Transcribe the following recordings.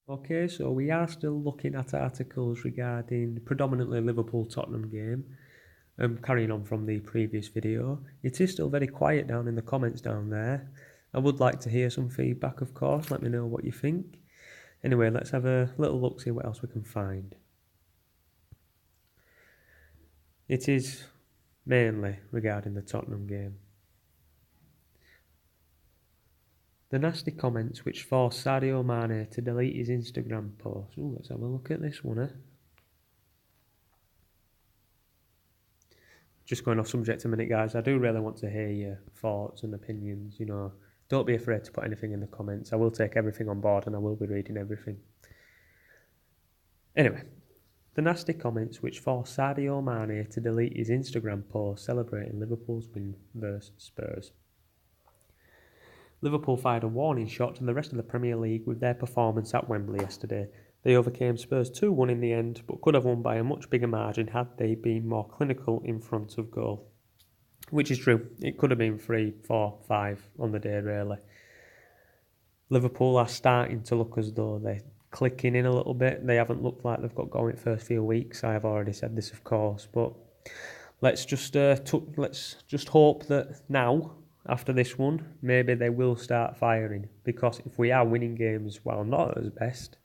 Okay, so we are still looking at articles regarding predominantly Liverpool-Tottenham game. Carrying on from the previous video, it is still very quiet down in the comments down there. I would like to hear some feedback, of course. Let me know what you think. Anyway, let's have a little look, see what else we can find. It is mainly regarding the Tottenham game. The nasty comments which forced Sadio Mane to delete his Instagram post. Ooh, let's have a look at this one, Just going off subject a minute, guys. I do really want to hear your thoughts and opinions. Don't be afraid to put anything in the comments. I will take everything on board and I will be reading everything. Anyway, the nasty comments which forced Sadio Mane to delete his Instagram post celebrating Liverpool's win versus Spurs. Liverpool fired a warning shot to the rest of the Premier League with their performance at Wembley yesterday. They overcame Spurs 2-1 in the end, but could have won by a much bigger margin had they been more clinical in front of goal. Which is true. It could have been 3, 4, 5 on the day, really. Liverpool are starting to look as though they're clicking in a little bit. They haven't looked like they've got going the first few weeks. I have already said this, of course, but let's just hope that now, after this one, maybe they will start firing. Because if we are winning games while not at our best,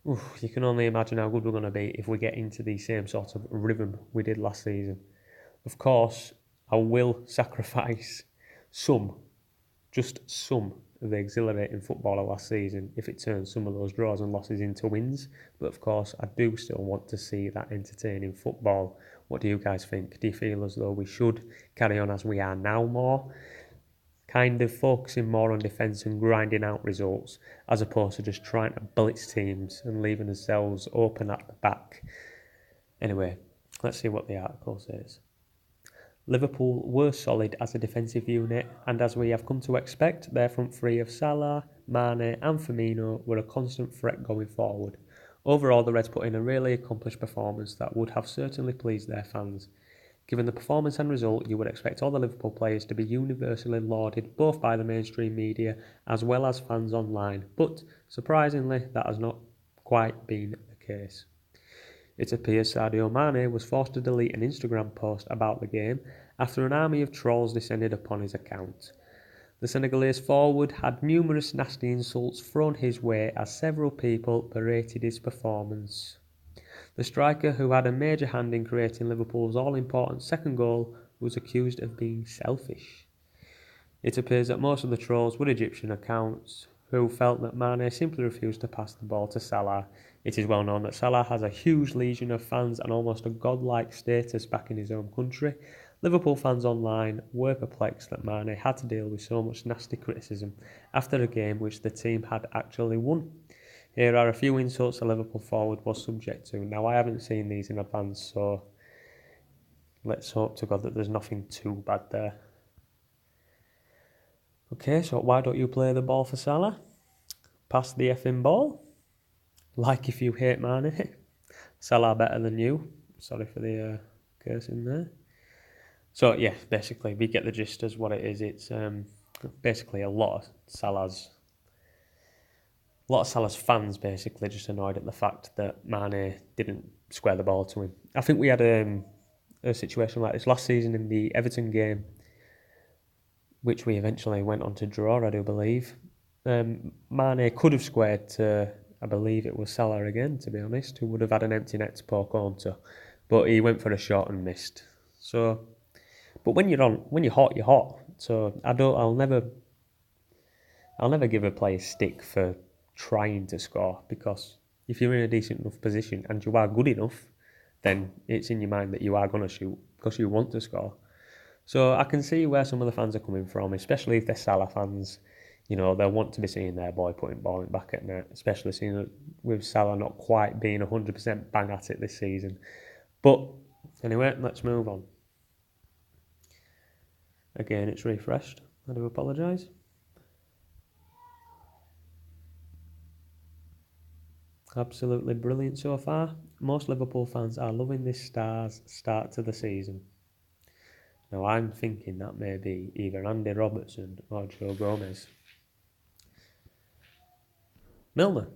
you can only imagine how good we're going to be if we get into the same sort of rhythm we did last season. Of course, I will sacrifice just some of the exhilarating football of last season if it turns some of those draws and losses into wins. But of course, I do still want to see that entertaining football. What do you guys think? Do you feel as though we should carry on as we are now more? Kind of focusing more on defence and grinding out results as opposed to just trying to blitz teams and leaving ourselves open at the back. Anyway, let's see what the article says. Liverpool were solid as a defensive unit, and as we have come to expect, their front three of Salah, Mane and Firmino were a constant threat going forward. Overall, the Reds put in a really accomplished performance that would have certainly pleased their fans. Given the performance and result, you would expect all the Liverpool players to be universally lauded both by the mainstream media as well as fans online, but surprisingly, that has not quite been the case. It appears Sadio Mane was forced to delete an Instagram post about the game after an army of trolls descended upon his account. The Senegalese forward had numerous nasty insults thrown his way as several people berated his performance. The striker, who had a major hand in creating Liverpool's all-important second goal, was accused of being selfish. It appears that most of the trolls were Egyptian accounts who felt that Mane simply refused to pass the ball to Salah. It is well known that Salah has a huge legion of fans and almost a godlike status back in his own country. Liverpool fans online were perplexed that Mane had to deal with so much nasty criticism after a game which the team had actually won. Here are a few insults the Liverpool forward was subject to. Now, I haven't seen these in advance, so let's hope to God that there's nothing too bad there. Okay, so why don't you play the ball for Salah? Pass the effing ball. Like if you hate Mane. Salah better than you. Sorry for the cursing there. So, yeah, basically, we get the gist as what it is. It's basically a lot of Salah's fans basically just annoyed at the fact that Mane didn't square the ball to him. I think we had a situation like this last season in the Everton game, which we eventually went on to draw, I do believe. Mane could have squared to, I believe it was Salah again, to be honest, who would have had an empty net to poke onto, but he went for a shot and missed. So, but when you're hot, you're hot. So I'll never give a player stick for trying to score, because if you're in a decent enough position and you are good enough, then it's in your mind that you are going to shoot because you want to score. So I can see where some of the fans are coming from, especially if they're Salah fans. They'll want to be seeing their boy putting ball in back at net, especially seeing that with Salah not quite being 100% bang at it this season. But anyway, let's move on. Again, it's refreshed. I do apologise. Absolutely brilliant so far. Most Liverpool fans are loving this Stars start to the season. Now I'm thinking that may be either Andy Robertson or Joe Gomez. Milner.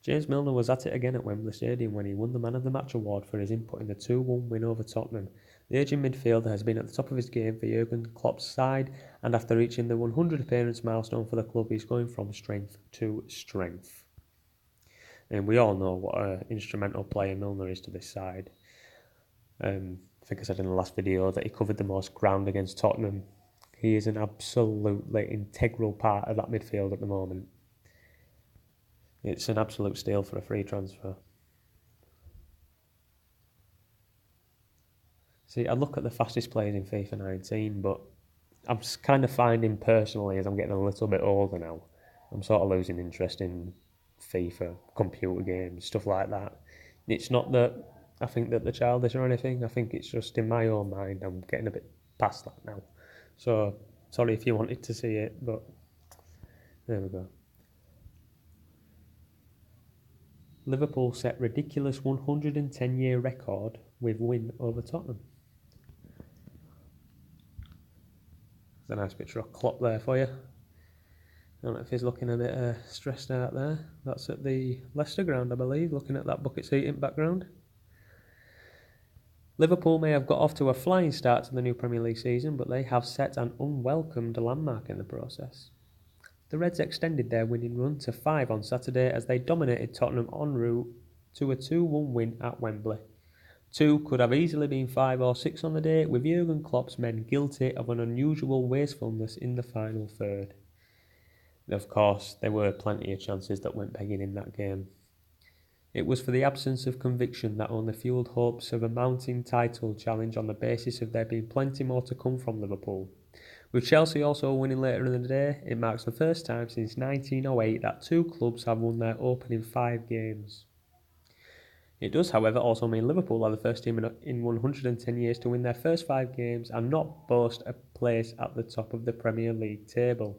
James Milner was at it again at Wembley Stadium when he won the Man of the Match award for his input in the 2-1 win over Tottenham. The aging midfielder has been at the top of his game for Jurgen Klopp's side, and after reaching the 100 appearance milestone for the club, he's going from strength to strength. And we all know what an instrumental player Milner is to this side. I think I said in the last video that he covered the most ground against Tottenham. He is an absolutely integral part of that midfield at the moment. It's an absolute steal for a free transfer. See, I look at the fastest players in FIFA 19, but I'm kind of finding personally, as I'm getting a little bit older now, I'm sort of losing interest in FIFA, computer games, stuff like that. It's not that I think that they're childish or anything. I think it's just in my own mind, I'm getting a bit past that now. So, sorry if you wanted to see it, but there we go. Liverpool set ridiculous 110-year record with win over Tottenham. There's a nice picture of Klopp there for you. I don't know if he's looking a bit stressed out there. That's at the Leicester ground, I believe, looking at that bucket seat in background. Liverpool may have got off to a flying start to the new Premier League season, but they have set an unwelcomed landmark in the process. The Reds extended their winning run to 5 on Saturday as they dominated Tottenham en route to a 2-1 win at Wembley. 2 could have easily been 5 or 6 on the day, with Jurgen Klopp's men guilty of an unusual wastefulness in the final third. Of course, there were plenty of chances that went begging in that game. It was for the absence of conviction that only fuelled hopes of a mounting title challenge on the basis of there being plenty more to come from Liverpool. With Chelsea also winning later in the day, it marks the first time since 1908 that 2 clubs have won their opening 5 games. It does, however, also mean Liverpool are the first team in 110 years to win their first 5 games and not boast a place at the top of the Premier League table.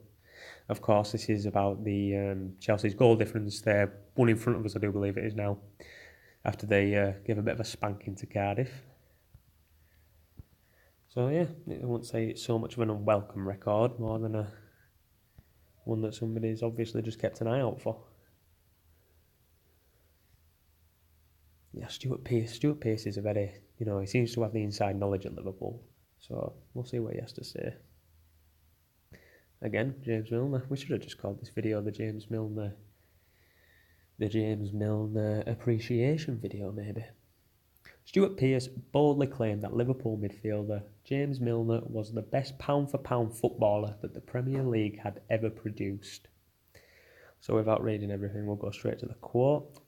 Of course, this is about the Chelsea's goal difference. They're 1 in front of us, I do believe it is now, after they give a bit of a spanking to Cardiff. So yeah, I won't say it's so much of an unwelcome record, more than one that somebody's obviously just kept an eye out for. Yeah, Stuart Pearce is a very, he seems to have the inside knowledge at Liverpool. So we'll see what he has to say. Again, James Milner. We should have just called this video the James Milner appreciation video, maybe. Stuart Pearce boldly claimed that Liverpool midfielder James Milner was the best pound-for-pound footballer that the Premier League had ever produced. So without reading everything, we'll go straight to the quote.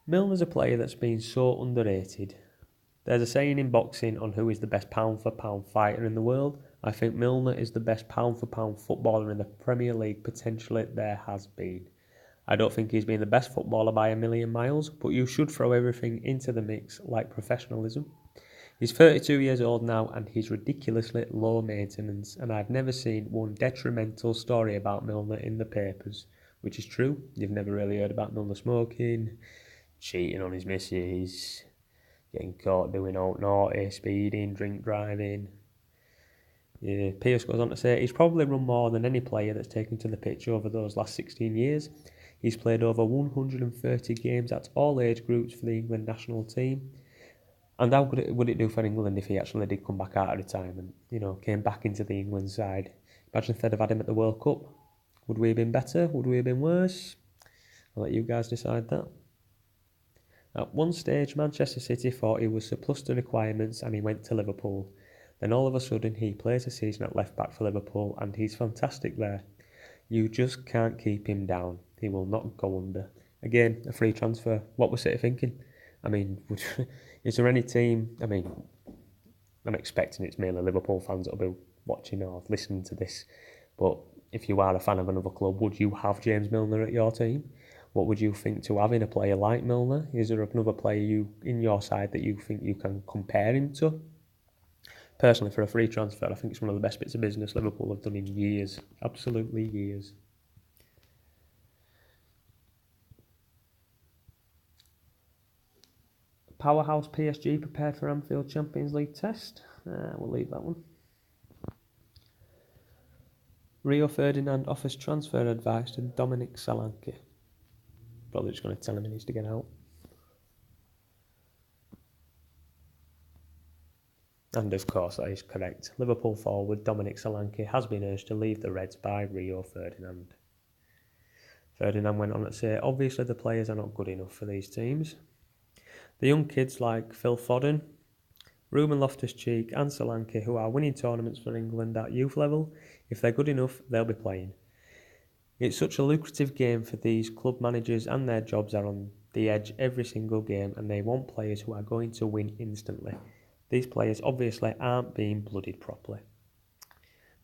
Milner's a player that's been so underrated. There's a saying in boxing on who is the best pound-for-pound fighter in the world. I think Milner is the best pound-for-pound footballer in the Premier League potentially there has been. I don't think he's been the best footballer by a million miles, but you should throw everything into the mix like professionalism. He's 32 years old now and he's ridiculously low maintenance, and I've never seen one detrimental story about Milner in the papers, which is true. You've never really heard about Milner smoking, cheating on his missus, getting caught doing out naughty, speeding, drink driving. Yeah, Pearce goes on to say he's probably run more than any player that's taken to the pitch over those last 16 years. He's played over 130 games at all age groups for the England national team. And how good would it do for England if he actually did come back out of retirement, came back into the England side? Imagine if they'd have had him at the World Cup. Would we have been better? Would we have been worse? I'll let you guys decide that. At one stage, Manchester City thought he was surplus to requirements and he went to Liverpool. Then all of a sudden he plays a season at left back for Liverpool and he's fantastic there. You just can't keep him down. He will not go under. Again, a free transfer. What was City thinking? I mean, is there any team... I mean, I'm expecting it's mainly Liverpool fans that will be watching or listening to this. But if you are a fan of another club, would you have James Milner at your team? What would you think to having a player like Milner? Is there another player in your side that you think you can compare him to? Personally, for a free transfer, I think it's one of the best bits of business Liverpool have done in years. Absolutely years. Powerhouse PSG prepared for Anfield Champions League test. We'll leave that one. Rio Ferdinand offers transfer advice to Dominic Solanke. Probably just going to tell him he needs to get out. And of course, that is correct. Liverpool forward Dominic Solanke has been urged to leave the Reds by Rio Ferdinand. Ferdinand went on to say, obviously the players are not good enough for these teams. The young kids like Phil Foden, Ruben Loftus-Cheek and Solanke, who are winning tournaments for England at youth level, if they're good enough, they'll be playing. It's such a lucrative game for these club managers, and their jobs are on the edge every single game, and they want players who are going to win instantly. These players obviously aren't being blooded properly.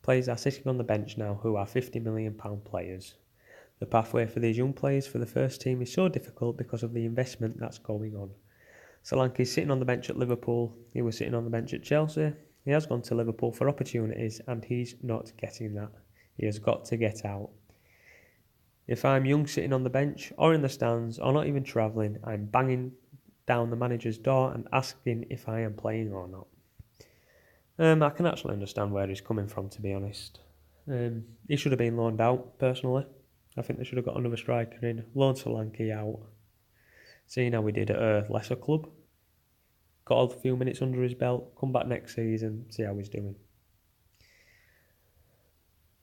Players are sitting on the bench now who are £50 million players. The pathway for these young players for the first team is so difficult because of the investment that's going on. Solanke is sitting on the bench at Liverpool. He was sitting on the bench at Chelsea. He has gone to Liverpool for opportunities, and he's not getting that. He has got to get out. If I'm young sitting on the bench or in the stands or not even travelling, I'm banging down the manager's door and asking if I am playing or not. I can actually understand where he's coming from, to be honest. He should have been loaned out, personally. I think they should have got another striker in, loaned Solanke out, seeing how we did at a lesser club. Got a few minutes under his belt, come back next season, see how he's doing.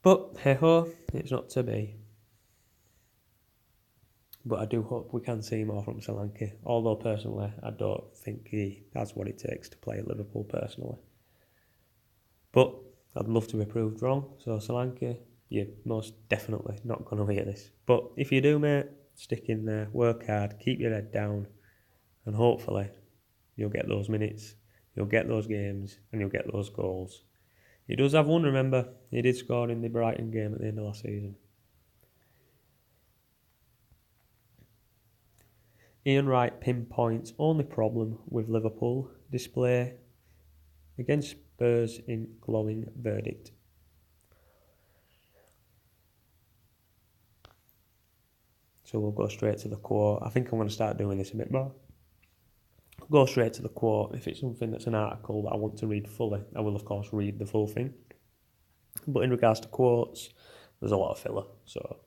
But hey ho, it's not to be. But I do hope we can see more from Solanke, although personally I don't think he has what it takes to play at Liverpool personally. But I'd love to be proved wrong, so Solanke, you're most definitely not going to hear this. But if you do, mate, stick in there, work hard, keep your head down, and hopefully you'll get those minutes, you'll get those games, and you'll get those goals. He does have one, remember, he did score in the Brighton game at the end of last season. Ian Wright pinpoints only problem with Liverpool display against Spurs in glowing verdict. So we'll go straight to the quote. I think I'm going to start doing this a bit more. Go straight to the quote. If it's something that's an article that I want to read fully, I will of course read the full thing. But in regards to quotes, there's a lot of filler, so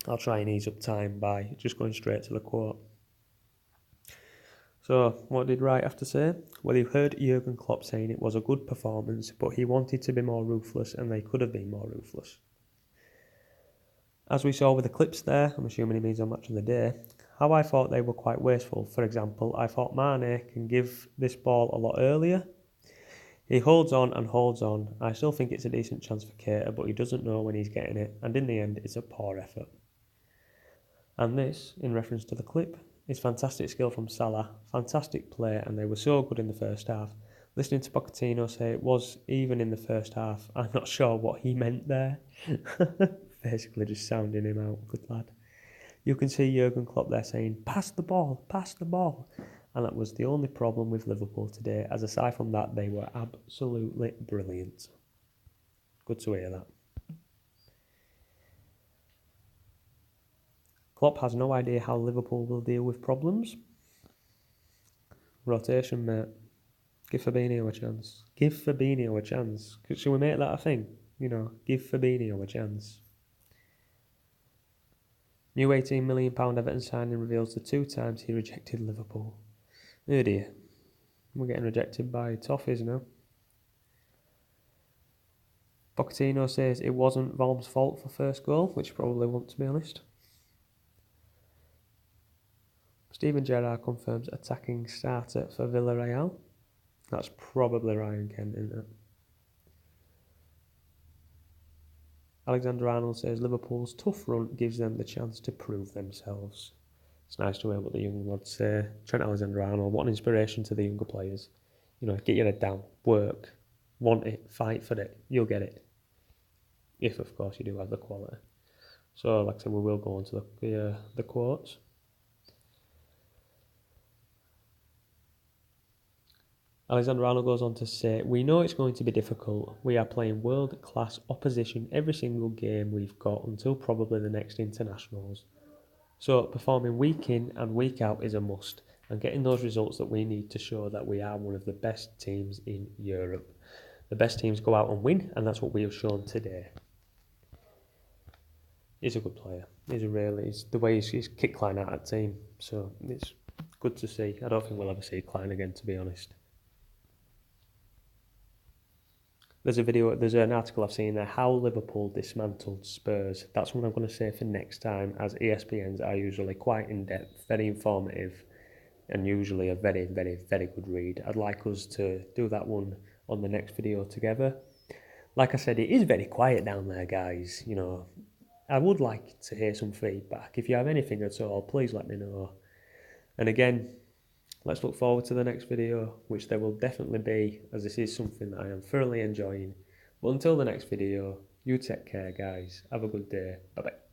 I'll try and ease up time by just going straight to the quote. So, what did Wright have to say? Well, you've heard Jurgen Klopp saying it was a good performance, but he wanted to be more ruthless, and they could have been more ruthless. As we saw with the clips there, I'm assuming he means on Match of the Day, how I thought they were quite wasteful. For example, I thought Mane can give this ball a lot earlier. He holds on and holds on. I still think it's a decent chance for Keita, but he doesn't know when he's getting it, and in the end, it's a poor effort. And this, in reference to the clip, is fantastic skill from Salah, fantastic play, and they were so good in the first half. Listening to Pochettino say it was even in the first half, I'm not sure what he meant there. Basically just sounding him out, good lad. You can see Jurgen Klopp there saying, pass the ball, and that was the only problem with Liverpool today, as aside from that, they were absolutely brilliant. Good to hear that. Klopp has no idea how Liverpool will deal with problems. Rotation, mate. Give Fabinho a chance. Give Fabinho a chance. Should we make that a thing? Give Fabinho a chance. New £18 million Everton signing reveals the 2 times he rejected Liverpool. Oh dear. We're getting rejected by Toffees now. Pochettino says it wasn't Volm's fault for first goal, which probably won't, to be honest. Steven Gerrard confirms attacking starter for Villarreal. That's probably Ryan Kent, isn't it? Alexander-Arnold says Liverpool's tough run gives them the chance to prove themselves. It's nice to hear what the young lads say. Trent Alexander-Arnold, what an inspiration to the younger players. Get your head down, work, want it, fight for it, you'll get it. If, of course, you do have the quality. So, like I said, we will go on to the quotes. Alexander-Arnold goes on to say, we know it's going to be difficult. We are playing world-class opposition every single game we've got until probably the next internationals. So performing week in and week out is a must, and getting those results that we need to show that we are one of the best teams in Europe. The best teams go out and win, and that's what we have shown today. He's a good player. It's the way he's kicked Klein out of the team. So it's good to see. I don't think we'll ever see Klein again, to be honest. There's an article I've seen there, how Liverpool dismantled Spurs. That's what I'm going to say for next time, as ESPNs are usually quite in-depth, very informative, and usually a very, very, very good read. I'd like us to do that one on the next video together. Like I said, it is very quiet down there, guys. You know, I would like to hear some feedback. If you have anything at all, please let me know. And again, let's look forward to the next video, which there will definitely be, as this is something that I am thoroughly enjoying. But until the next video, you take care, guys. Have a good day. Bye-bye.